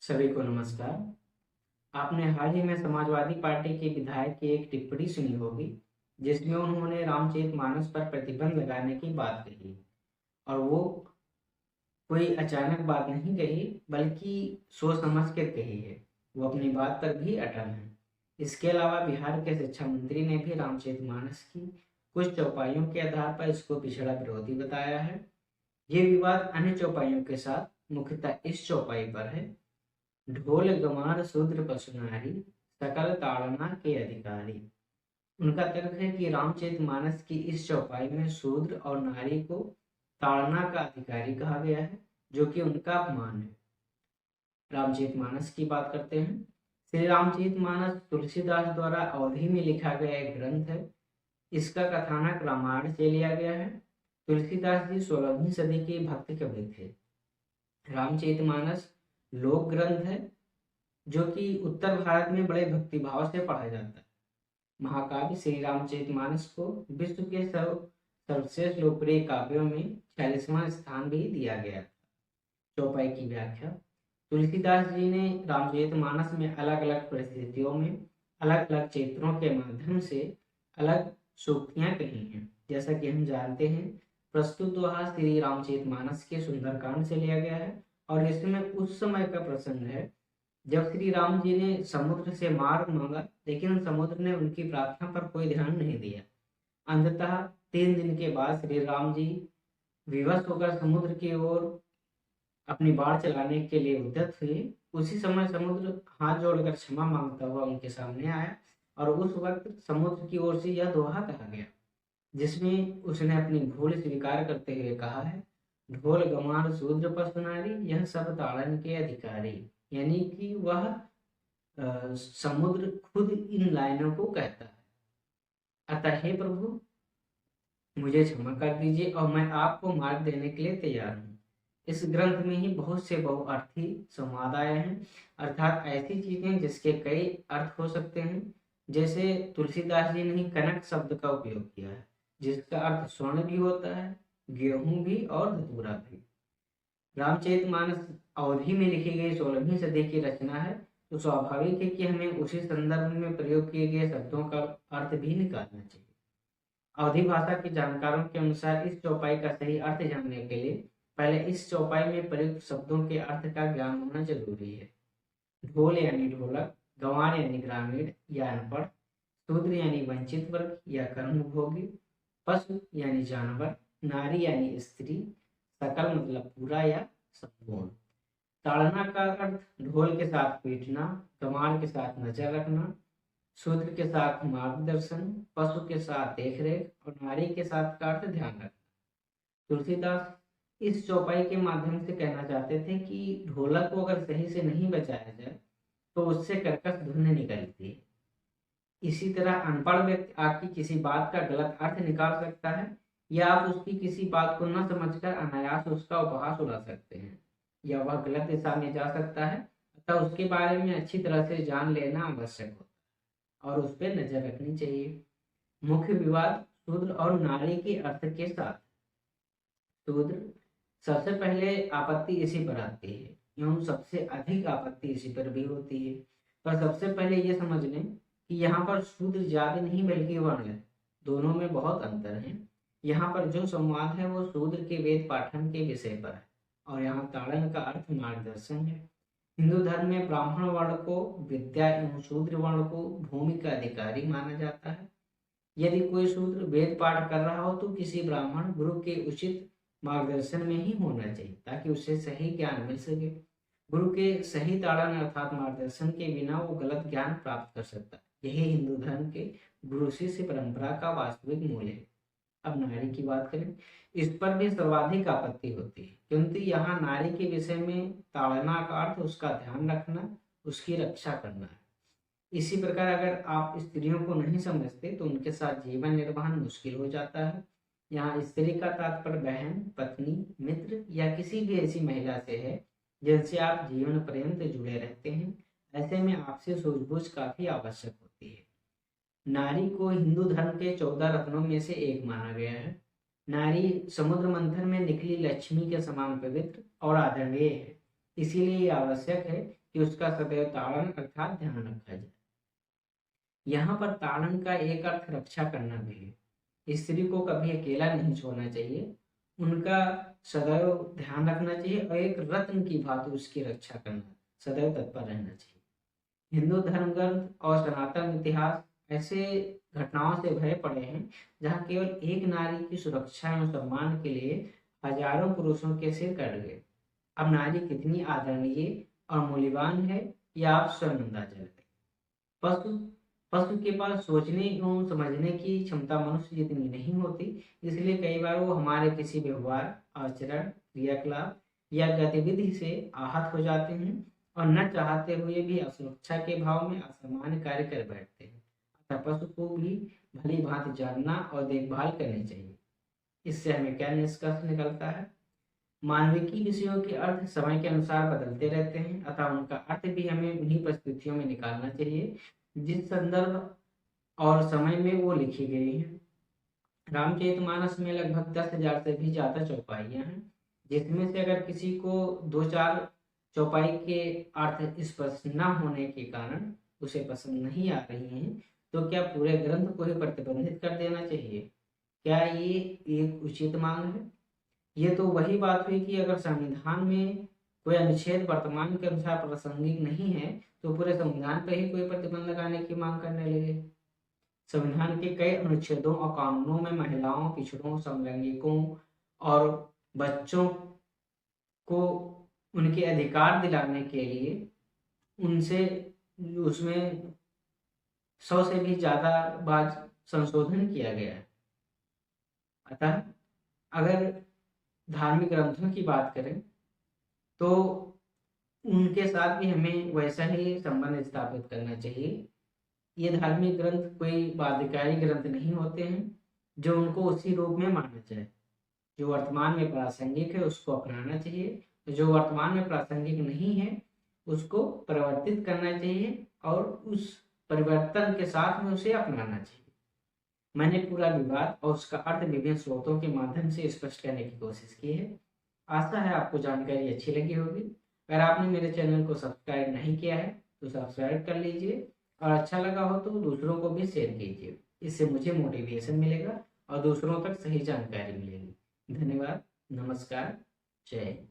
सभी को नमस्कार। आपने हाल ही में समाजवादी पार्टी के विधायक की एक टिप्पणी सुनी होगी, जिसमें उन्होंने रामचरितमानस पर प्रतिबंध लगाने की बात कही। और वो कोई अचानक बात नहीं कही, बल्कि सोच समझ कर कही है। वो अपनी बात पर भी अटल हैं। इसके अलावा बिहार के शिक्षा मंत्री ने भी रामचरितमानस की कुछ चौपाइयों के आधार पर इसको पिछड़ा विरोधी बताया है। ये विवाद अन्य चौपाइयों के साथ मुख्यतः इस चौपाई पर है। ढोल गंवार शूद्र पशु नारी, सकल ताड़ना के अधिकारी। उनका तर्क है कि रामचरितमानस की इस चौपाई में शूद्र और नारी को ताड़ना का अधिकारी कहा गया है, जो कि उनका अपमान है। रामचरितमानस की बात करते हैं। श्री रामचरितमानस तुलसीदास द्वारा अवधि में लिखा गया एक ग्रंथ है। इसका कथानक रामायण से लिया गया है। तुलसीदास जी 16वीं सदी के भक्त कवि थे। रामचरितमानस लोक ग्रंथ है, जो कि उत्तर भारत में बड़े भक्तिभाव से पढ़ा जाता है। महाकाव्य श्री रामचरितमानस को विश्व के सर्वश्रेष्ठ लोकप्रिय काव्यों में 46वां स्थान भी दिया गया। चौपाई की व्याख्या। तुलसीदास जी ने रामचरितमानस में अलग अलग परिस्थितियों में अलग अलग चरित्रों के माध्यम से अलग सूक्तियां कही हैं। जैसा कि हम जानते हैं, प्रस्तुत दोहा श्री रामचरितमानस के सुंदरकांड से लिया गया है और इसमें उस समय का प्रसंग है जब श्री राम जी ने समुद्र से मार्ग मांगा, लेकिन समुद्र ने उनकी प्रार्थना पर कोई ध्यान नहीं दिया। अंततः 3 दिन के बाद श्री राम जी विवश होकर समुद्र की ओर अपनी बाढ़ चलाने के लिए उद्यत हुए। उसी समय समुद्र हाथ जोड़कर क्षमा मांगता हुआ उनके सामने आया और उस वक्त समुद्र की ओर से यह दोहा कहा गया, जिसमें उसने अपनी भूल स्वीकार करते हुए कहा है, ढोल गंवार शूद्र पशु नारी, यह सब ताड़न के अधिकारी। यानी कि वह समुद्र खुद इन लाइनों को कहता है। अतः हे प्रभु, मुझे क्षमा कर दीजिए और मैं आपको मार्ग देने के लिए तैयार हूँ। इस ग्रंथ में ही बहुत से बहुअर्थी संवाद आए हैं, अर्थात ऐसी चीजें जिसके कई अर्थ हो सकते हैं। जैसे तुलसीदास जी ने कनक शब्द का उपयोग किया है, जिसका अर्थ स्वर्ण भी होता है, गेहूं भी और धतूरा भी। रामचरितमानस अवधि में लिखी गई 16वीं सदी की रचना है, तो स्वाभाविक है कि हमें उसी संदर्भ में प्रयोग किए गए शब्दों का अर्थ भी निकालना चाहिए। अवधि भाषा के जानकारों के अनुसार इस चौपाई का सही अर्थ जानने के लिए पहले इस चौपाई में प्रयुक्त शब्दों के अर्थ का ज्ञान होना जरूरी है। ढोल यानी ढोलक, गंवार यानी ग्रामीण या अनपढ़, शूद्र यानी वंचित वर्ग या कर्मभोगी, पशु यानी जानवर, नारी यानी स्त्री, सकल मतलब पूरा या संपूर्ण। ताड़ना का अर्थ ढोल के साथ पीटना, गंवार के साथ नजर रखना, शूद्र के साथ मार्गदर्शन, पशु के साथ देखरेख और नारी के साथ का अर्थ ध्यान रखना। तुलसीदास इस चौपाई के माध्यम से कहना चाहते थे कि ढोलक को अगर सही से नहीं बजाया जाए तो उससे कर्कश धुन निकलती है। इसी तरह अनपढ़ व्यक्ति आपकी किसी बात का गलत अर्थ निकाल सकता है, या आप उसकी किसी बात को न समझकर अनायास उसका उपहास उड़ा सकते हैं, या वह गलत दिशा में जा सकता है। अतः उसके बारे में अच्छी तरह से जान लेना आवश्यक होता है और उस पर नजर रखनी चाहिए। मुख्य विवाद शूद्र और नारी के अर्थ के साथ। शूद्र, सबसे पहले आपत्ति इसी पर आती है, एवं सबसे अधिक आपत्ति इसी पर भी होती है। पर सबसे पहले ये समझ लें कि यहाँ पर शूद्र जाति नहीं बल्कि वर्ण है। दोनों में बहुत अंतर है। यहाँ पर जो संवाद है वो शूद्र के वेद पाठन के विषय पर है और यहाँ ताड़न का अर्थ मार्गदर्शन है। हिंदू धर्म में ब्राह्मण वर्ण को विद्या एवं शूद्र वर्ण को भूमि का अधिकारी माना जाता है। यदि कोई शूद्र वेद पाठ कर रहा हो तो किसी ब्राह्मण गुरु के उचित मार्गदर्शन में ही होना चाहिए, ताकि उसे सही ज्ञान मिल सके। गुरु के सही ताड़न अर्थात मार्गदर्शन के बिना वो गलत ज्ञान प्राप्त कर सकता है। यही हिंदू धर्म के गुरु शिष्य परंपरा का वास्तविक मूल है। अब नारी की बात करें, इस पर भी सर्वाधिक आपत्ति होती है, क्योंकि यहाँ नारी के विषय में ताड़ना का अर्थ उसका ध्यान रखना, उसकी रक्षा करना है। इसी प्रकार अगर आप स्त्रियों को नहीं समझते तो उनके साथ जीवन निर्वाह मुश्किल हो जाता है। यहाँ स्त्री का तात्पर्य बहन, पत्नी, मित्र या किसी भी ऐसी महिला से है जिनसे आप जीवन पर्यंत जुड़े रहते हैं। ऐसे में आपसे सूझबूझ काफी आवश्यक होती है। नारी को हिंदू धर्म के 14 रत्नों में से एक माना गया है। नारी समुद्र मंथन में निकली लक्ष्मी के समान पवित्र और आदरणीय है। इसीलिए आवश्यक है कि उसका सदैव ताड़न अर्थात ध्यान रखा जाए। यहाँ पर ताड़न का एक अर्थ रक्षा करना भी है। स्त्री को कभी अकेला नहीं छोड़ना चाहिए, उनका सदैव ध्यान रखना चाहिए और एक रत्न की भांति उसकी रक्षा करना, सदैव तत्पर रहना चाहिए। हिंदू धर्म ग्रंथ और सनातन इतिहास ऐसे घटनाओं से भरे पड़े हैं जहाँ केवल एक नारी की सुरक्षा एवं सम्मान के लिए हजारों पुरुषों के सिर कट गए। अब नारी कितनी आदरणीय और मूल्यवान है, यह आप स्वयं अंदाजा लगाइए। पशु पशु के पास सोचने एवं समझने की क्षमता मनुष्य जितनी नहीं होती, इसलिए कई बार वो हमारे किसी व्यवहार, आचरण, क्रियाकलाप या गतिविधि से आहत हो जाते हैं और न चाहते हुए भी असुरक्षा के भाव में असामान्य कार्य कर बैठते हैं। अतः पशु को भी भली भांति जानना और देखभाल करनी चाहिए। इससे हमें क्या निष्कर्ष निकलता है? मानविकी विषयों के अर्थ समय के अनुसार बदलते रहते हैं, अतः उनका अर्थ भी हमें उन्हीं परिस्थितियों में निकालना चाहिए जिस संदर्भ और समय में वो लिखी गई हैं। रामचरितमानस में लगभग 10,000 से भी ज्यादा चौपाइयां हैं, जिसमें से अगर किसी को 2-4 चौपाई के अर्थ स्पष्ट न होने के कारण उसे पसंद नहीं आ रही हैं, तो क्या पूरे ग्रंथ को ही प्रतिबंधित कर देना चाहिए? क्या ये एक उचित मांग है? ये तो वही बात हुई कि अगर संविधान में कोई अनुच्छेद वर्तमान के अनुसार प्रासंगिक नहीं है, तो पूरे संविधान पर ही कोई प्रतिबंध लगाने की मांग करने लगे। संविधान के कई अनुच्छेदों और कानूनों में महिलाओं, पिछड़ों, समलैंगिकों और बच्चों को उनके अधिकार दिलाने के लिए उनसे उसमें 100 से भी ज्यादा बार संशोधन किया गया है। अतः अगर धार्मिक ग्रंथों की बात करें तो उनके साथ भी हमें वैसा ही संबंध स्थापित करना चाहिए। ये धार्मिक ग्रंथ कोई बाध्यकारी ग्रंथ नहीं होते हैं जो उनको उसी रूप में माना जाए। जो वर्तमान में प्रासंगिक है उसको अपनाना चाहिए, जो वर्तमान में प्रासंगिक नहीं है उसको परिवर्तित करना चाहिए और उस परिवर्तन के साथ में उसे अपनाना चाहिए। मैंने पूरा विवाद और उसका अर्थ विभिन्न स्रोतों के माध्यम से स्पष्ट करने की कोशिश की है। आशा है आपको जानकारी अच्छी लगी होगी। अगर आपने मेरे चैनल को सब्सक्राइब नहीं किया है तो सब्सक्राइब कर लीजिए और अच्छा लगा हो तो दूसरों को भी शेयर कीजिए। इससे मुझे मोटिवेशन मिलेगा और दूसरों तक सही जानकारी मिलेगी। धन्यवाद। नमस्कार। जय हिंद।